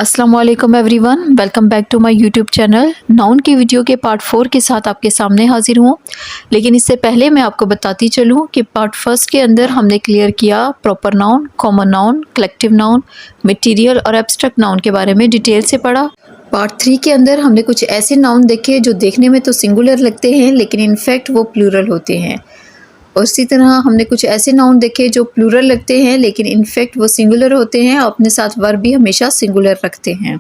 अस्सलाम वालेकुम everyone, welcome back to my YouTube channel. Noun की वीडियो के पार्ट 4 के साथ आपके सामने हाजिर हूँ। लेकिन इससे पहले मैं आपको बताती चलूँ कि पार्ट फर्स्ट के अंदर हमने क्लियर किया proper noun, common noun, collective noun, material और एब्स्ट्रैक्ट नाउन के बारे में डिटेल से पढ़ा। पार्ट 3 के अंदर हमने कुछ ऐसे नाउन देखे जो देखने में तो सिंगुलर लगते हैं लेकिन इनफैक्ट वो प्लूरल होते हैं। और इसी तरह हमने कुछ ऐसे नाउन देखे जो प्लूरल लगते हैं लेकिन इनफैक्ट वो सिंगुलर होते हैं और अपने साथ वर्ब भी हमेशा सिंगुलर रखते हैं।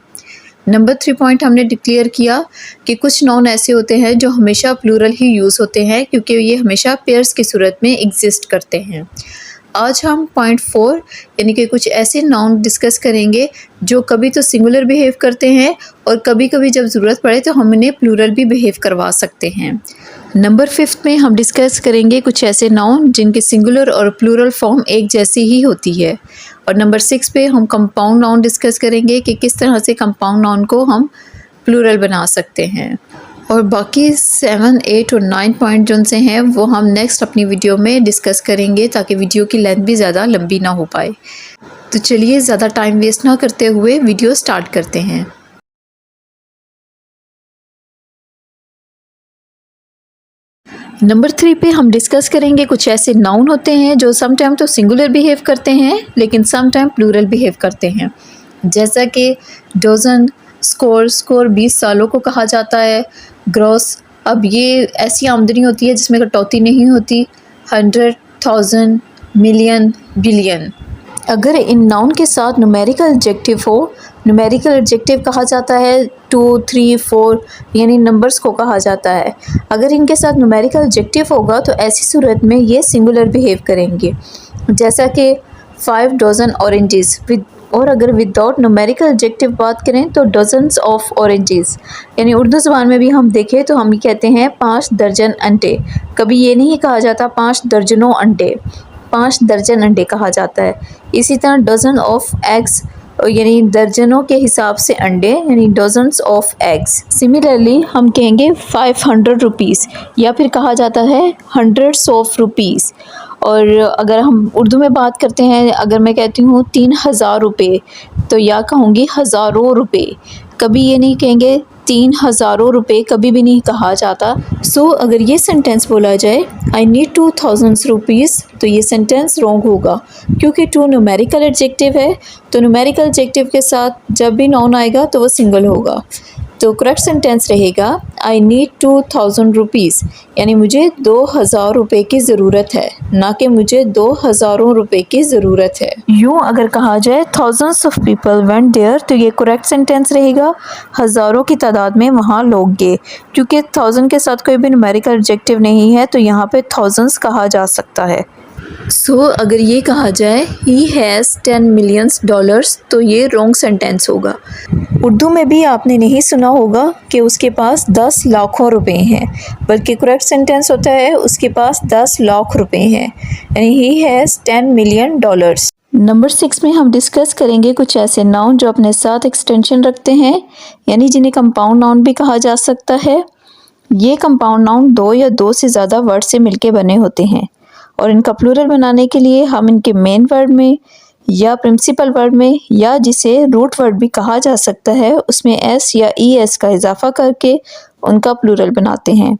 नंबर 3 पॉइंट हमने डिक्लेयर किया कि कुछ नाउन ऐसे होते हैं जो हमेशा प्लूरल ही यूज़ होते हैं क्योंकि ये हमेशा पेयर्स की सूरत में एग्जिस्ट करते हैं। आज हम पॉइंट 4 यानी कि कुछ ऐसे नाउन डिस्कस करेंगे जो कभी तो सिंगुलर बिहेव करते हैं और कभी कभी जब ज़रूरत पड़े तो हम इन्हें प्लूरल भी बिहेव करवा सकते हैं। नंबर 5 में हम डिस्कस करेंगे कुछ ऐसे नाउन जिनके सिंगुलर और प्लूरल फॉर्म एक जैसी ही होती है। और नंबर 6 पे हम कंपाउंड नाउन डिस्कस करेंगे कि किस तरह से कंपाउंड नाउन को हम प्लूरल बना सकते हैं। और बाकी 7, 8 और 9 पॉइंट जो से हैं वो हम नेक्स्ट अपनी वीडियो में डिस्कस करेंगे ताकि वीडियो की लेंथ भी ज़्यादा लंबी ना हो पाए। तो चलिए ज़्यादा टाइम वेस्ट ना करते हुए वीडियो स्टार्ट करते हैं। नंबर 3 पे हम डिस्कस करेंगे कुछ ऐसे नाउन होते हैं जो सम टाइम तो सिंगुलर बिहेव करते हैं लेकिन सम टाइम प्लूरल बिहेव करते हैं। जैसा कि डजन, स्कोर 20 सालों को कहा जाता है। ग्रॉस, अब ये ऐसी आमदनी होती है जिसमें कटौती नहीं होती। 100, 1000, मिलियन, बिलियन। अगर इन नाउन के साथ न्यूमेरिकल एडजेक्टिव हो, न्यूमेरिकल एडजेक्टिव कहा जाता है 2, 3, 4 यानी नंबर्स को कहा जाता है। अगर इनके साथ न्यूमेरिकल एडजेक्टिव होगा तो ऐसी सूरत में ये सिंगुलर बिहेव करेंगे। जैसा कि 5 डजन ऑरेंजेस और अगर विदाउट न्यूमेरिकल एडजेक्टिव बात करें तो डजन्स ऑफ ऑरेंजेस यानी उर्दू ज़बान में भी हम देखें तो हम कहते हैं 5 दर्जन अंडे। कभी ये नहीं कहा जाता 5 दर्जनों अंडे, 5 दर्जन अंडे कहा जाता है। इसी तरह डजन ऑफ एग्स यानी दर्जनों के हिसाब से अंडे यानी डजन्स ऑफ एग्स। सिमिलरली हम कहेंगे 500 रुपीज़ या फिर कहा जाता है हंड्रेड्स ऑफ रुपीज़। और अगर हम उर्दू में बात करते हैं, अगर मैं कहती हूँ 3000 रुपये तो या कहूँगी हज़ारों रुपये। कभी ये नहीं कहेंगे 3000 रुपये, कभी भी नहीं कहा जाता। सो अगर ये सेंटेंस बोला जाए आई नीड 2000 रुपीज़ तो ये सेंटेंस रॉन्ग होगा क्योंकि 2 न्यूमेरिकल एडजेक्टिव है। तो न्यूमेरिकल एडजेक्टिव के साथ जब भी नाउन आएगा तो वो सिंगल होगा। तो करेक्ट सेंटेंस रहेगा आई नीड 2000 रुपीज़ यानी मुझे 2000 रुपये की ज़रूरत है, ना कि मुझे 2000 रुपये की ज़रूरत है। यूँ अगर कहा जाए thousands of people went there तो ये करेक्ट सेंटेंस रहेगा हज़ारों की तादाद में वहाँ लोग गए। क्योंकि 1000 के साथ कोई भी न्यूमेरिकल एडजेक्टिव नहीं है तो यहाँ पे थाउजेंड्स कहा जा सकता है। सो अगर ये कहा जाए ही हैज़ 10 मिलियंस डॉलर्स तो ये रॉन्ग सेंटेंस होगा। उर्दू में भी आपने नहीं सुना होगा कि उसके पास 10 लाखों रुपए हैं, बल्कि करेक्ट सेंटेंस होता है उसके पास 10 लाख रुपए हैं यानी he has 10 million dollars. Number 6 में हम डिस्कस करेंगे कुछ ऐसे नाउन जो अपने साथ एक्सटेंशन रखते हैं यानी जिन्हें कंपाउंड नाउन भी कहा जा सकता है। ये कंपाउंड नाउन 2 या 2 से ज़्यादा वर्ड से मिलके बने होते हैं और इनका प्लूरल बनाने के लिए हम इनके मेन वर्ड में या प्रिंसिपल वर्ड में या जिसे रूट वर्ड भी कहा जा सकता है उसमें एस या ई एस का इजाफा करके उनका प्लूरल बनाते हैं।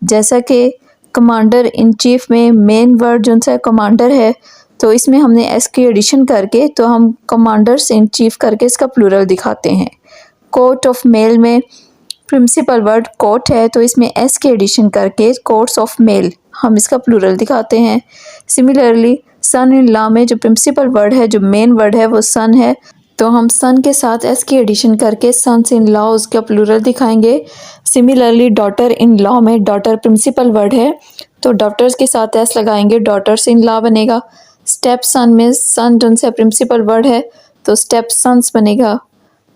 जैसा कि कमांडर इन चीफ में मेन वर्ड जो सा कमांडर है तो इसमें हमने एस की एडिशन करके तो हम कमांडर्स इन चीफ करके इसका प्लूरल दिखाते हैं। कोर्ट ऑफ मेल में प्रिंसिपल वर्ड कोर्ट है तो इसमें एस की एडिशन करके कोर्ट्स ऑफ मेल हम इसका प्लूरल दिखाते हैं। सिमिलरली सन इन लॉ में जो प्रिंसिपल वर्ड है, जो मेन वर्ड है वो सन है तो हम सन के साथ एस की एडिशन करके सन्स इन लॉ उसका प्लूरल दिखाएंगे। सिमिलरली डॉटर इन लॉ में डॉटर प्रिंसिपल वर्ड है तो डॉटर्स के साथ एस लगाएंगे, डॉटर्स इन लॉ बनेगा। स्टेप सन में सन जो से प्रिंसिपल वर्ड है तो स्टेप सन्स बनेगा।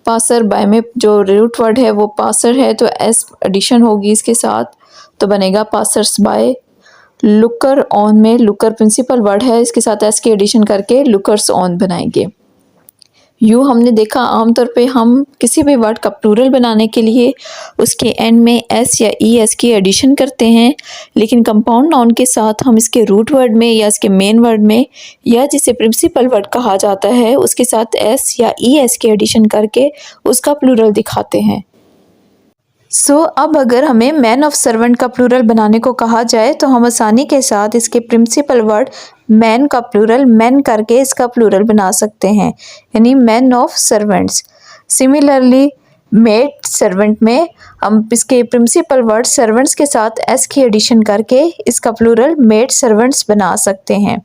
पासर बाय में जो रूट वर्ड है वो पासर है तो एस एडिशन होगी इसके साथ तो बनेगा पासर्स बाय। लुकर ऑन में लुकर प्रिंसिपल वर्ड है, इसके साथ एस की एडिशन करके लुकर्स ऑन बनाएंगे। यूँ हमने देखा आमतौर पे हम किसी भी वर्ड का प्लूरल बनाने के लिए उसके एंड में एस या ई एस की एडिशन करते हैं, लेकिन कंपाउंड नाउन के साथ हम इसके रूट वर्ड में या इसके मेन वर्ड में या जिसे प्रिंसिपल वर्ड कहा जाता है उसके साथ एस या ई एस की एडिशन करके उसका प्लूरल दिखाते हैं। अब अगर हमें मैन ऑफ सर्वेंट का प्लूरल बनाने को कहा जाए तो हम आसानी के साथ इसके प्रिंसिपल वर्ड मैन का प्लूरल मैन करके इसका प्लूरल बना सकते हैं, यानी man of servants. Similarly maid servant में हम इसके प्रिंसिपल वर्ड सर्वेंट्स के साथ एस की एडिशन करके इसका प्लूरल मेड सर्वेंट्स बना सकते हैं।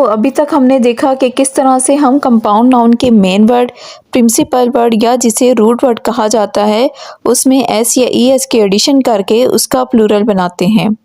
अभी तक हमने देखा कि किस तरह से हम कंपाउंड नाउन के मेन वर्ड, प्रिंसिपल वर्ड या जिसे रूट वर्ड कहा जाता है उसमें एस या ई एस की एडिशन करके उसका प्लूरल बनाते हैं।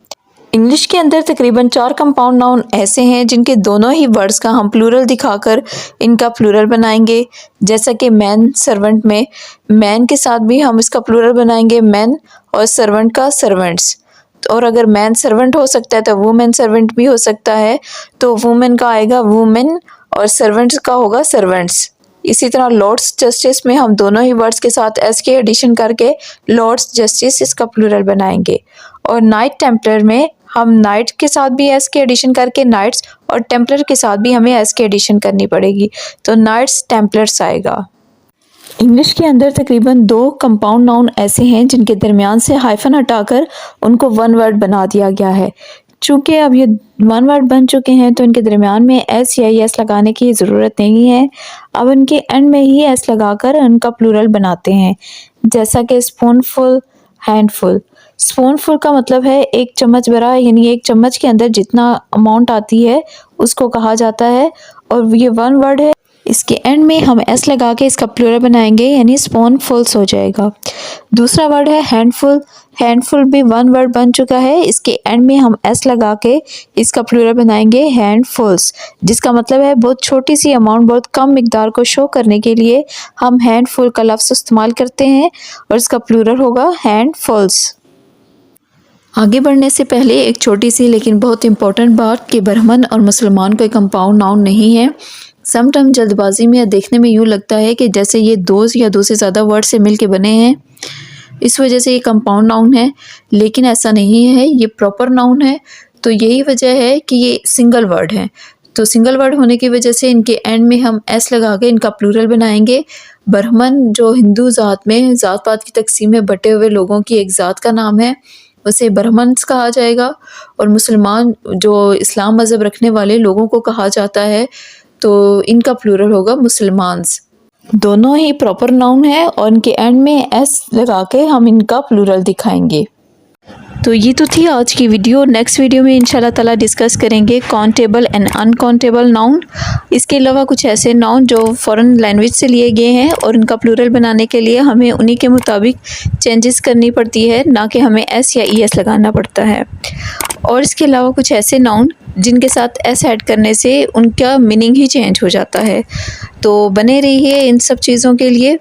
इंग्लिश के अंदर तकरीबन 4 कंपाउंड नाउन ऐसे हैं जिनके दोनों ही वर्ड्स का हम प्लूरल दिखाकर इनका प्लूरल बनाएंगे, जैसा कि मैन सर्वेंट में मैन के साथ भी हम इसका प्लूरल बनाएंगे मैन, और सर्वेंट का सर्वेंट्स। और अगर मैन सर्वेंट हो सकता है तो वुमेन सर्वेंट भी हो सकता है, तो वुमेन का आएगा वुमेन और सर्वेंट्स का होगा सर्वेंट्स। इसी तरह लॉर्ड्स जस्टिस में हम दोनों ही वर्ड्स के साथ एस के एडिशन करके लॉर्ड्स जस्टिस इसका प्लूरल बनाएंगे। और नाइट टेम्पलर में हम नाइट के साथ भी एस के एडिशन करके नाइट्स, और टेम्पलर के साथ भी हमें एस के एडिशन करनी पड़ेगी, तो नाइट्स टेम्पलर्स आएगा। इंग्लिश के अंदर तकरीबन 2 कंपाउंड नाउन ऐसे हैं जिनके दरमियान से हाइफन हटाकर उनको वन वर्ड बना दिया गया है। चूँकि अब ये वन वर्ड बन चुके हैं तो इनके दरमियान में एस या एस लगाने की ज़रूरत नहीं है। अब इनके एंड में ही एस लगाकर उनका प्लूरल बनाते हैं, जैसा कि स्पूनफुल, हैंडफुल। स्पूनफुल का मतलब है एक चम्मच भरा, यानी एक चम्मच के अंदर जितना अमाउंट आती है उसको कहा जाता है, और ये वन वर्ड है। इसके एंड में हम एस लगा के इसका प्लूरल बनाएंगे, यानी स्पूनफुल्स हो जाएगा। दूसरा वर्ड है हैंडफुल। हैंडफुल भी वन वर्ड बन चुका है, इसके एंड में हम एस लगा के इसका प्लूरल बनाएंगे हैंडफुल्स, जिसका मतलब है बहुत छोटी सी अमाउंट, बहुत कम मिकदार को शो करने के लिए हम हैंडफुल का लफ्ज़ इस्तेमाल करते हैं और इसका प्लूरल होगा हैंडफुल्स। आगे बढ़ने से पहले एक छोटी सी लेकिन बहुत इम्पोर्टेंट बात कि ब्राह्मण और मुसलमान कोई कंपाउंड नाउन नहीं है। समटाइम जल्दबाजी में या देखने में यूँ लगता है कि जैसे ये 2 या 2 से ज़्यादा वर्ड से मिल के बने हैं, इस वजह से ये कंपाउंड नाउन है, लेकिन ऐसा नहीं है, ये प्रॉपर नाउन है। तो यही वजह है कि ये सिंगल वर्ड है, तो सिंगल वर्ड होने की वजह से इनके एंड में हम एस लगा के इनका प्लूरल बनाएंगे। ब्राह्मण जो हिंदू ज़ात में ज़ात पात की तकसीम में बटे हुए लोगों की एक ज़ात का नाम है, उसे ब्राह्मण्स कहा जाएगा, और मुसलमान जो इस्लाम मज़हब रखने वाले लोगों को कहा जाता है, तो इनका प्लूरल होगा मुसलमान्स। दोनों ही प्रॉपर नाउन है और इनके एंड में एस लगा के हम इनका प्लूरल दिखाएंगे। तो ये तो थी आज की वीडियो। नेक्स्ट वीडियो में इंशाल्लाह ताला डिस्कस करेंगे काउंटेबल एंड अनकाउंटेबल नाउन। इसके अलावा कुछ ऐसे नाउन जो फॉरेन लैंग्वेज से लिए गए हैं और इनका प्लूरल बनाने के लिए हमें उन्हीं के मुताबिक चेंजेस करनी पड़ती है, ना कि हमें एस या ई एस लगाना पड़ता है। और इसके अलावा कुछ ऐसे नाउन जिनके साथ एस ऐड करने से उनका मीनिंग ही चेंज हो जाता है। तो बने रहिए इन सब चीज़ों के लिए।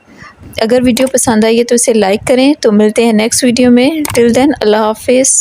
अगर वीडियो पसंद आई है तो इसे लाइक करें। तो मिलते हैं नेक्स्ट वीडियो में। टिल देन अल्लाह हाफिज़।